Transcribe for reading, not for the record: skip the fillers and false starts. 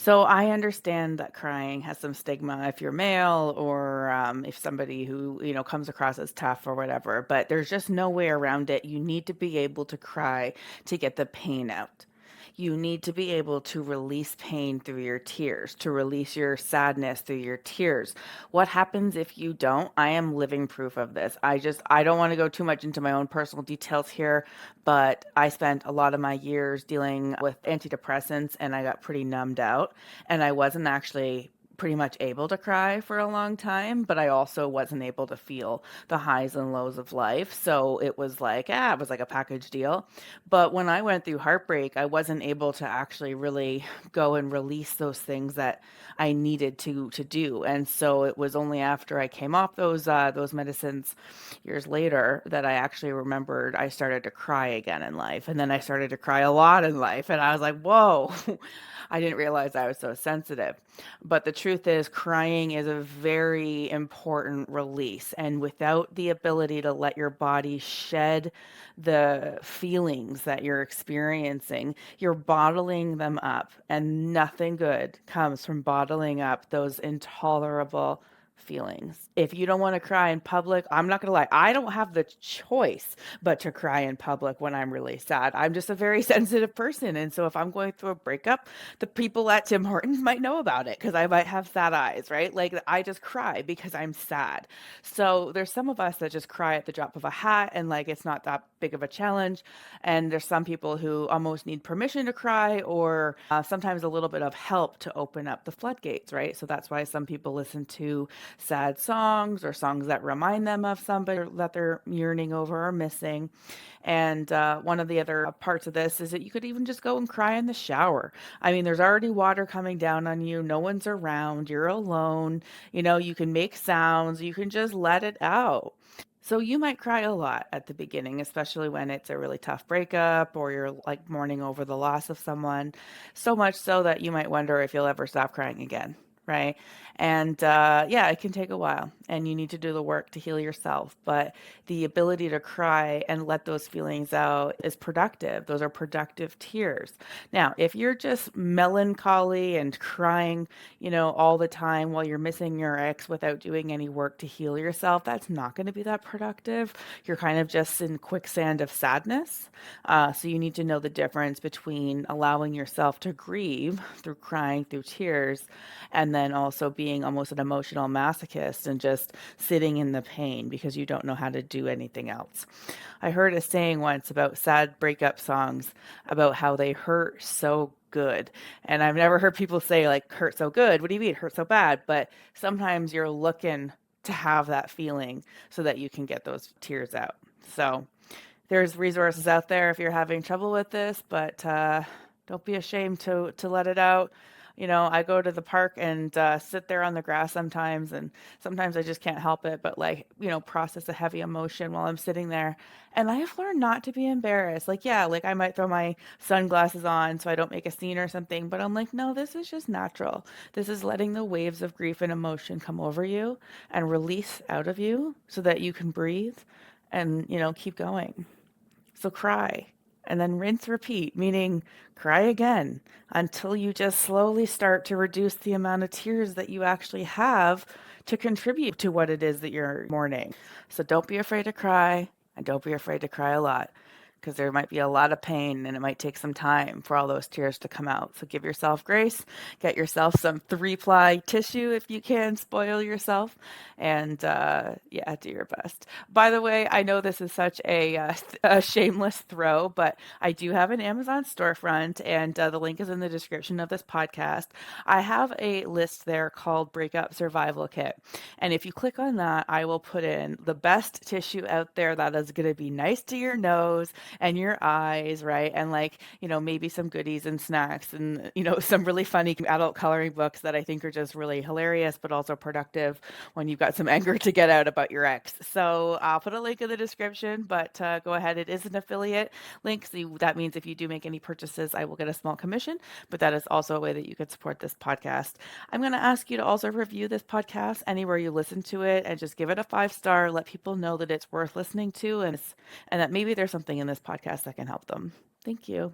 So I understand that crying has some stigma if you're male or if somebody who, comes across as tough or whatever, but there's just no way around it. You need to be able to cry to get the pain out. You need to be able to release pain through your tears, to release your sadness through your tears. What happens if you don't? I am living proof of this. I don't want to go too much into my own personal details here, but I spent a lot of my years dealing with antidepressants and I got pretty numbed out. And I wasn't actually pretty much able to cry for a long time, but I also wasn't able to feel the highs and lows of life. So it was like a package deal. But when I went through heartbreak, I wasn't able to actually really go and release those things that I needed to do. And so it was only after I came off those medicines years later that I actually remembered I started to cry again in life. And then I started to cry a lot in life. And I was like, whoa, I didn't realize I was so sensitive. But the truth is, crying is a very important release. And without the ability to let your body shed the feelings that you're experiencing, you're bottling them up. And nothing good comes from bottling up those intolerable feelings. If you don't want to cry in public, I'm not going to lie, I don't have the choice but to cry in public when I'm really sad. I'm just a very sensitive person. And so if I'm going through a breakup, the people at Tim Hortons might know about it because I might have sad eyes, right? Like I just cry because I'm sad. So there's some of us that just cry at the drop of a hat and like it's not that big of a challenge. And there's some people who almost need permission to cry or sometimes a little bit of help to open up the floodgates, right? So that's why some people listen to sad songs or songs that remind them of somebody that they're yearning over or missing. And one of the other parts of this is that you could even just go and cry in the shower. I mean, there's already water coming down on you, no one's around, you're alone. You can make sounds, you can just let it out. So you might cry a lot at the beginning, especially when it's a really tough breakup or you're like mourning over the loss of someone, so much so that you might wonder if you'll ever stop crying again. Right. And yeah, it can take a while and you need to do the work to heal yourself. But the ability to cry and let those feelings out is productive. Those are productive tears. Now, if you're just melancholy and crying, all the time while you're missing your ex without doing any work to heal yourself, that's not going to be that productive. You're kind of just in quicksand of sadness. So you need to know the difference between allowing yourself to grieve through crying, through tears, and then also being almost an emotional masochist and just sitting in the pain because you don't know how to do anything else. I heard a saying once about sad breakup songs about how they hurt so good. And I've never heard people say like hurt so good. What do you mean hurt so bad? But sometimes you're looking to have that feeling so that you can get those tears out. So there's resources out there if you're having trouble with this, but don't be ashamed to let it out. I go to the park and sit there on the grass sometimes, and sometimes I just can't help it, but like, process a heavy emotion while I'm sitting there. And I have learned not to be embarrassed. Like, yeah, like I might throw my sunglasses on so I don't make a scene or something, but I'm like, no, this is just natural. This is letting the waves of grief and emotion come over you and release out of you so that you can breathe and, keep going. So cry and then rinse, repeat, meaning cry again until you just slowly start to reduce the amount of tears that you actually have to contribute to what it is that you're mourning. So don't be afraid to cry and don't be afraid to cry a lot because there might be a lot of pain and it might take some time for all those tears to come out. So give yourself grace, get yourself some 3-ply tissue if you can, spoil yourself, and yeah, do your best. By the way, I know this is such a shameless throw, but I do have an Amazon storefront, and the link is in the description of this podcast. I have a list there called Breakup Survival Kit. And if you click on that, I will put in the best tissue out there that is going to be nice to your nose and your eyes, right? And like, maybe some goodies and snacks and, some really funny adult coloring books that I think are just really hilarious, but also productive when you've got some anger to get out about your ex. So I'll put a link in the description, but go ahead. It is an affiliate link. So that means if you do make any purchases, I will get a small commission, but that is also a way that you could support this podcast. I'm going to ask you to also review this podcast anywhere you listen to it and just give it a 5-star. Let people know that it's worth listening to and that maybe there's something in this podcast that can help them. Thank you.